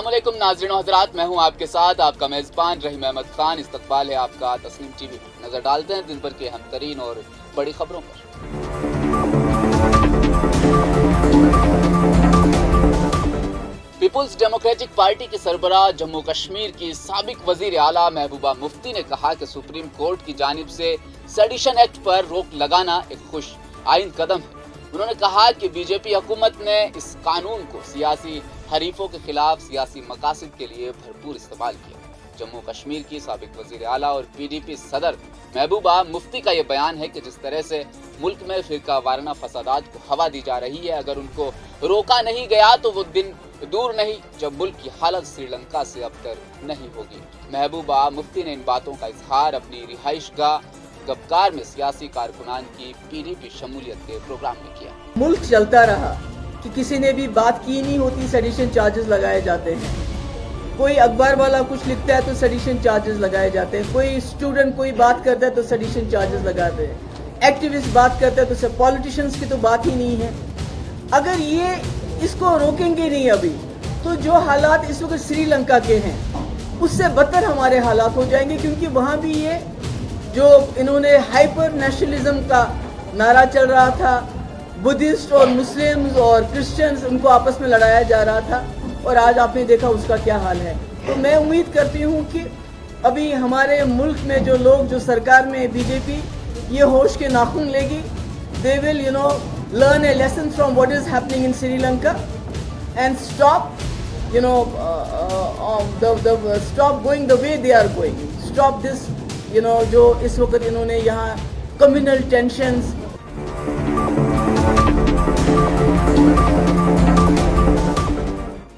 अस्सलामुअलैकुम नाज़रीन हज़रात, मैं हूं आपके साथ आपका मेज़बान रहीम अहमद खान। इस्तकबाल है आपका तस्नीम टीवी पर। नज़र डालते हैं दिन भर के अहम तरीन और बड़ी खबरों पर। पीपुल्स डेमोक्रेटिक पार्टी की सरबराह जम्मू कश्मीर की साबिक वजीर आला महबूबा मुफ्ती ने कहा कि सुप्रीम कोर्ट की जानिब से सेडिशन एक्ट पर रोक लगाना एक खुश आइन कदम है। उन्होंने कहा कि बीजेपी हुकूमत ने इस कानून को सियासी हरीफों के खिलाफ सियासी मकासद के लिए भरपूर इस्तेमाल किया। जम्मू कश्मीर की साबिक वजीर आला और पीडीपी सदर महबूबा मुफ्ती का ये बयान है कि जिस तरह से मुल्क में फिरका वाराना फसादात को हवा दी जा रही है, अगर उनको रोका नहीं गया तो वो दिन दूर नहीं जब मुल्क की हालत श्रीलंका से अबतर नहीं होगी। महबूबा मुफ्ती ने इन बातों का इजहार अपनी रिहाइशगाह गबकार में सियासी कारकुनान की पीडीपी शमूलियत के प्रोग्राम में किया। मुल्क चलता रहा कि किसी ने भी बात की नहीं होती, सेडिशन चार्जेस लगाए जाते हैं। कोई अखबार वाला कुछ लिखता है तो सेडिशन चार्जेस लगाए जाते हैं। कोई स्टूडेंट कोई बात करता है तो सेडिशन चार्जेस लगाते हैं। एक्टिविस्ट बात करते हैं तो पॉलिटिशियंस की तो बात ही नहीं है। अगर ये इसको रोकेंगे नहीं अभी तो जो हालात इस वक्त श्रीलंका के हैं उससे बदतर हमारे हालात हो जाएंगे, क्योंकि वहाँ भी ये जो इन्होंने हाइपर नेशनलिज्म का नारा चल रहा था, बुद्धिस्ट और मुस्लिम्स और क्रिश्चियंस उनको आपस में लड़ाया जा रहा था, और आज आपने देखा उसका क्या हाल है। तो मैं उम्मीद करती हूँ कि अभी हमारे मुल्क में जो लोग जो सरकार में बीजेपी ये होश के नाखून लेगी, they will learn a lesson from what is happening in Sri Lanka and stop stop going the way they are going, stop this जो इस वक्त इन्होंने यहाँ कम्युनल टेंशंस।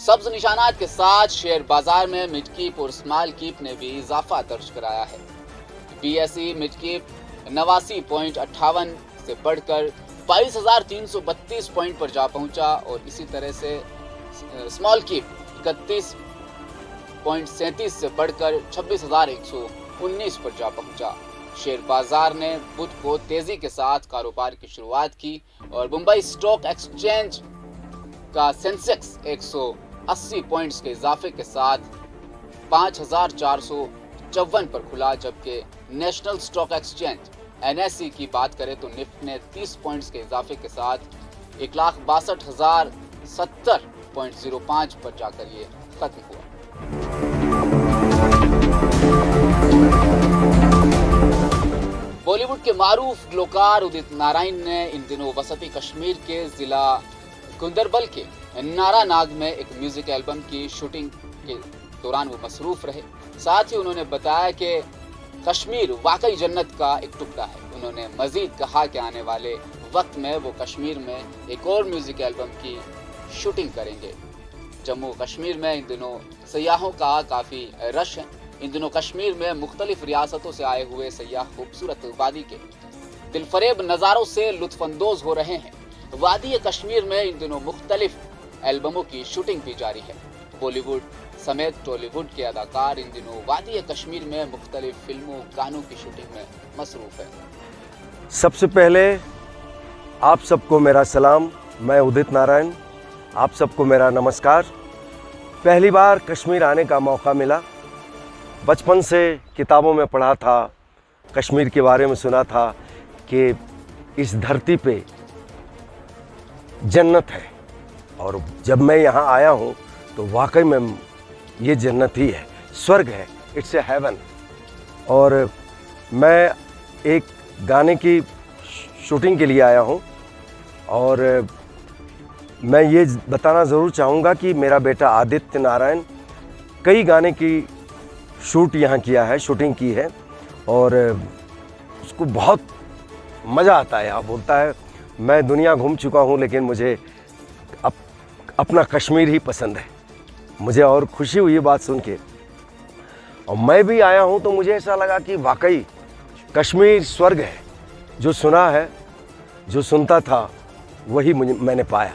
सब्ज निशानात के साथ शेयर बाजार में मिडकीप और स्मॉल कीप ने भी इजाफा दर्ज कराया है। बीएसई मिडकीप 89.58 से बढ़कर 22,332 पॉइंट पर जा पहुंचा, और इसी तरह से स्मॉल कीप 31.37 से बढ़कर 26,119 पर जा पहुंचा। शेयर बाजार ने बुध को तेजी के साथ कारोबार की शुरुआत की और मुंबई स्टॉक एक्सचेंज का सेंसेक्स 180 पॉइंट्स के इजाफे के साथ 5,454 पर खुला, जबकि नेशनल स्टॉक एक्सचेंज NSE की बात करें तो निफ्ट ने 30 पॉइंट्स के इजाफे के साथ 1,62,070.05 पर जाकर ये खत्म हुआ। बॉलीवुड के मारूफ ग्लोकार उदित नारायण ने इन दिनों वसती कश्मीर के जिला गुंदरबल के नारानाग में एक म्यूजिक एल्बम की शूटिंग के दौरान वो मसरूफ रहे। साथ ही उन्होंने बताया कि कश्मीर वाकई जन्नत का एक टुकड़ा है। उन्होंने मजीद कहा कि आने वाले वक्त में वो कश्मीर में एक और म्यूजिक एल्बम की शूटिंग करेंगे। जम्मू कश्मीर में इन दिनों सयाहों का काफ़ी रश है। इन दिनों कश्मीर में मुख्तलिफ रियासतों से आए हुए सयाह खूबसूरत वादी के दिलफरेब नज़ारों से लुत्फानंदोज हो रहे हैं। वादी कश्मीर में इन दिनों मुख्तलिफ एल्बमों की शूटिंग भी जारी है। बॉलीवुड समेत टॉलीवुड के अदाकार इन दिनों वादी कश्मीर में मुख्तलिफ फिल्मों गानों की शूटिंग में मसरूफ है। सबसे पहले आप सबको मेरा सलाम। मैं उदित नारायण, आप सबको मेरा नमस्कार। पहली बार कश्मीर आने का मौका मिला। बचपन से किताबों में पढ़ा था, कश्मीर के बारे में सुना था कि इस धरती पे जन्नत है, और जब मैं यहाँ आया हूँ तो वाकई में ये जन्नत ही है, स्वर्ग है, इट्स ए हेवन। और मैं एक गाने की शूटिंग के लिए आया हूँ, और मैं ये बताना ज़रूर चाहूँगा कि मेरा बेटा आदित्य नारायण कई गाने की शूट यहाँ किया है, शूटिंग की है, और उसको बहुत मज़ा आता है। यहाँ बोलता है मैं दुनिया घूम चुका हूँ लेकिन मुझे अपना कश्मीर ही पसंद है। मुझे और खुशी हुई बात सुन के, और मैं भी आया हूँ तो मुझे ऐसा लगा कि वाकई कश्मीर स्वर्ग है। जो सुना है, जो सुनता था वही मैंने पाया,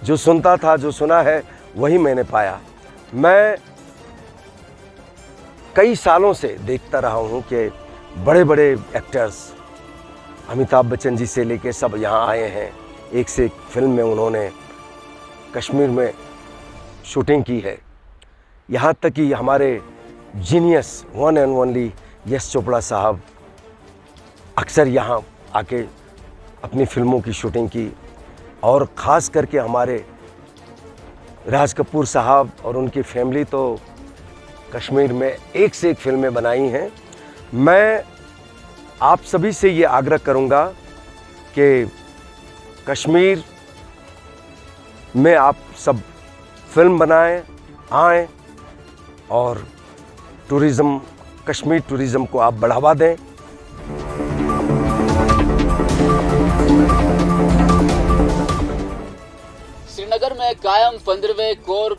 जो सुनता था, जो सुना है वही मैंने पाया। मैं कई सालों से देखता रहा हूँ कि बड़े बड़े एक्टर्स अमिताभ बच्चन जी से लेके सब यहाँ आए हैं। एक से एक फिल्म में उन्होंने कश्मीर में शूटिंग की है। यहाँ तक कि हमारे genius one and only Yash Chopra साहब अक्सर यहाँ आके अपनी फिल्मों की शूटिंग की, और ख़ास करके हमारे राज कपूर साहब और उनकी फैमिली तो कश्मीर में एक से एक फिल्में बनाई हैं। मैं आप सभी से ये आग्रह करूँगा कि कश्मीर में आप सब फिल्म बनाएं, आएँ और टूरिज़्म, कश्मीर टूरिज़्म को आप बढ़ावा दें। श्रीनगर में कायम 15वें कोर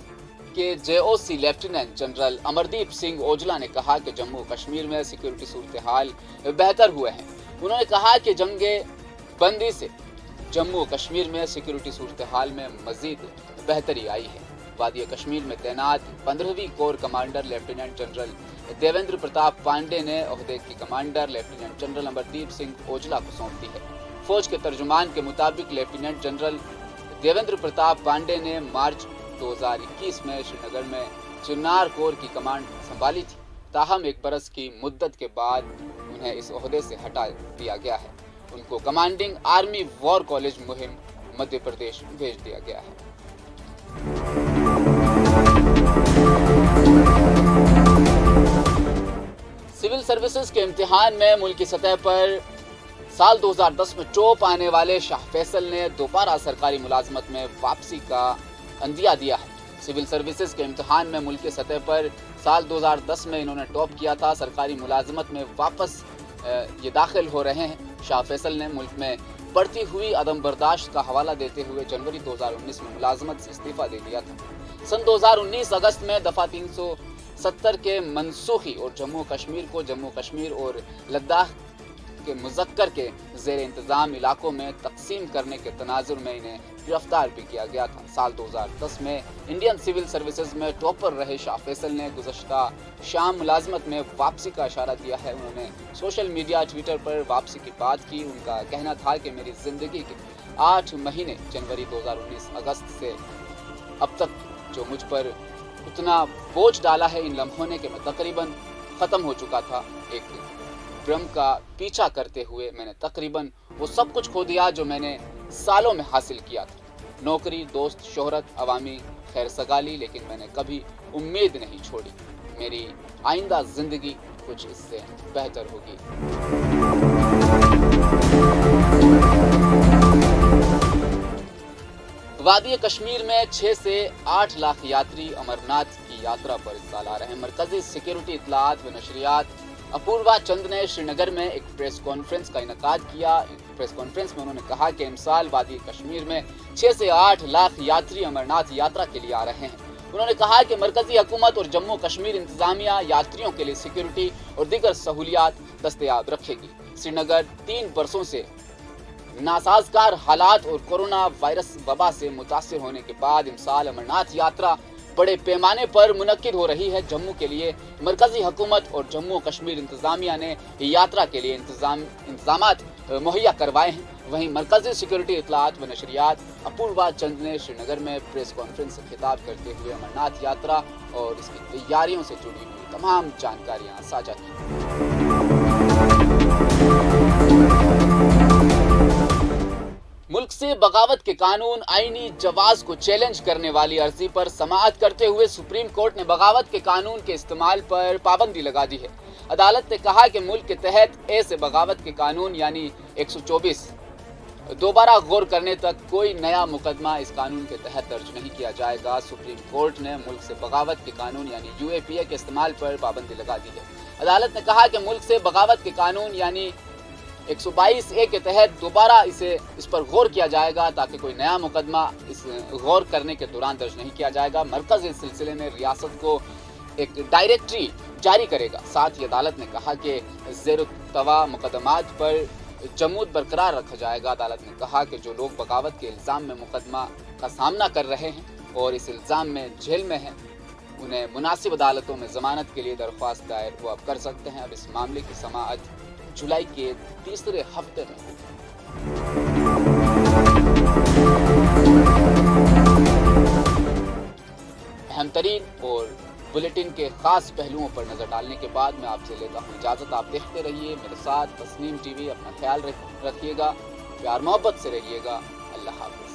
के जेओसी लेफ्टिनेंट जनरल अमरदीप सिंह ओजला ने कहा कि जम्मू कश्मीर में सिक्योरिटी सूरत हाल बेहतर हुए हैं। उन्होंने कहा कि जंगे बंदी से जम्मू कश्मीर में सिक्योरिटी सूरत हाल में मजीद बेहतरी आई है। वादी कश्मीर में तैनात 15वीं corps commander lieutenant general Devendra Pratap Pande ने ओहदे की commander lieutenant general Amardeep Singh Ojla को सौंप दी है। फौज के तर्जुमान के मुताबिक लेफ्टिनेंट जनरल देवेंद्र प्रताप पांडे ने मार्च 2021 में श्रीनगर में चिनार कोर की कमांड संभाली थी। ताहम 1 बरस की मुद्दत के बाद उन्हें इस ओहदे से हटा दिया गया है। उनको कमांडिंग आर्मी वॉर कॉलेज मुहिम मध्य प्रदेश भेज दिया गया है। सिविल सर्विसेज के इम्तिहान में मुल्की सतह पर साल 2010 में टॉप आने वाले शाह फैसल ने दोबारा सरकारी मुलाजमत में वापसी का अंदिया दिया है। सिविल सर्विसेज के इम्तिहान में मुल्की सतह पर साल 2010 में इन्होंने टॉप किया था। सरकारी मुलाजमत में वापस ये दाखिल हो रहे हैं। शाह फैसल ने मुल्क में बढ़ती हुई अदम बर्दाश्त का हवाला देते हुए जनवरी 2019 में मुलाजमत से इस्तीफा दे दिया था। सन 2019 अगस्त में दफा 370 के मनसूखी और जम्मू कश्मीर को जम्मू कश्मीर और लद्दाख के मुज़क्कर के ज़ेर इंतज़ाम इलाकों में तकसीम करने के तनाजुर में इन्हें गिरफ्तार भी किया गया था। साल 2010 में इंडियन सिविल सर्विसेज में टॉपर रहे शाह फैसल ने गुज़श्ता शाम मुलाजमत में वापसी का इशारा दिया है। उन्होंने सोशल मीडिया ट्विटर पर वापसी की बात की। उनका कहना था कि मेरी ज़िंदगी के 8 महीने जनवरी 2019 अगस्त से अब तक जो मुझ पर उतना बोझ डाला है, इन लम्हों ने कि मैं तकरीबन ख़त्म हो चुका था। एक भ्रम का पीछा करते हुए मैंने तकरीबन वो सब कुछ खो दिया जो मैंने सालों में हासिल किया था। नौकरी, दोस्त, शोहरत, अवामी खैर सगाली, लेकिन मैंने कभी उम्मीद नहीं छोड़ी। मेरी आइंदा जिंदगी कुछ इससे बेहतर होगी। वादी कश्मीर में 6 से 8 लाख यात्री अमरनाथ की यात्रा पर इस साल आ रहे हैं। मरकजी सिक्योरिटी इत्तलात व नशरियात अपूर्वा चंद ने श्रीनगर में एक प्रेस कॉन्फ्रेंस का इनेकाद किया। प्रेस कॉन्फ्रेंस में उन्होंने कहा कि इस साल वादी कश्मीर में 6 से 8 लाख यात्री अमरनाथ यात्रा के लिए आ रहे हैं। उन्होंने कहा कि मरकजी हुकूमत और जम्मू कश्मीर इंतजामिया यात्रियों के लिए सिक्योरिटी और दीगर सहूलियात दस्तयाब रखेगी। श्रीनगर 3 बरसों से नासाजगार हालात और कोरोना वायरस वबा से मुतासिर होने के बाद इस साल अमरनाथ यात्रा बड़े पैमाने पर मुनक्किद हो रही है। जम्मू के लिए मरकजी हुकूमत और जम्मू कश्मीर इंतजामिया ने यात्रा के लिए इंतजामात मुहैया करवाए हैं। वहीं मरकजी सिक्योरिटी इत्तलात व नशरियात अपूर्वा चंद ने श्रीनगर में प्रेस कॉन्फ्रेंस से खिताब करते हुए अमरनाथ यात्रा और इसकी तैयारियों से जुड़ी हुई तमाम जानकारियां साझा की। मुल्क से बगावत के कानून आईनी जवाज को चैलेंज करने वाली अर्जी पर समाअत करते हुए सुप्रीम कोर्ट ने बगावत के कानून के इस्तेमाल पर पाबंदी लगा दी है। अदालत ने कहा कि मुल्क के तहत ऐसे बगावत के कानून यानी 124 दोबारा गौर करने तक कोई नया मुकदमा इस कानून के तहत दर्ज नहीं किया जाएगा। सुप्रीम कोर्ट ने मुल्क से बगावत के कानून यानी UAPA के इस्तेमाल पर पाबंदी लगा दी है। अदालत ने कहा कि मुल्क से बगावत के कानून यानी 122A के तहत दोबारा इस पर गौर किया जाएगा ताकि कोई नया मुकदमा इस गौर करने के दौरान दर्ज नहीं किया जाएगा। मरकज इस सिलसिले में रियासत को एक डायरेक्टरी जारी करेगा। साथ ही अदालत ने कहा कि ज़ेर-तवा मुकदमात पर जमूद बरकरार रखा जाएगा। अदालत ने कहा कि जो लोग बगावत के इल्ज़ाम में मुकदमा का सामना कर रहे हैं और इस इल्ज़ाम में जेल में हैं, उन्हें मुनासिब अदालतों में ज़मानत के लिए दरख्वास्त दायर वो अब कर सकते हैं। अब इस मामले की समाअत जुलाई के तीसरे हफ्ते में होगी। अहम तरीन और बुलेटिन के खास पहलुओं पर नजर डालने के बाद मैं आपसे लेता हूँ इजाजत। आप देखते रहिए मेरे साथ तस्नीम टीवी। अपना ख्याल रखिएगा, प्यार मोहब्बत से रहिएगा। अल्लाह हाफिज।